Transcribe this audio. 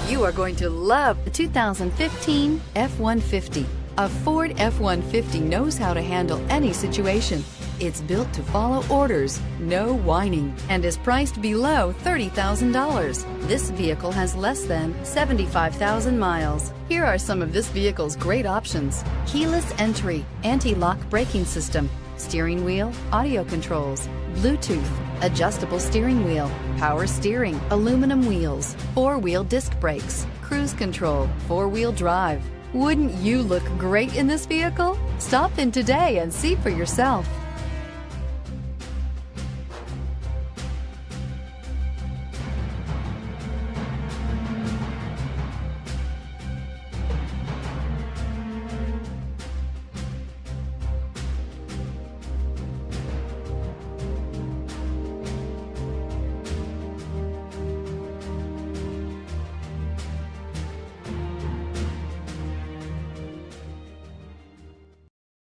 You are going to love the 2015 F-150. A Ford F-150 knows how to handle any situation. It's built to follow orders, no whining, and is priced below $30,000. This vehicle has less than 75,000 miles. Here are some of this vehicle's great options: keyless entry, anti-lock braking system, steering wheel audio controls, Bluetooth, adjustable steering wheel, power steering, aluminum wheels, four-wheel disc brakes, cruise control, four-wheel drive. Wouldn't you look great in this vehicle? Stop in today and see for yourself.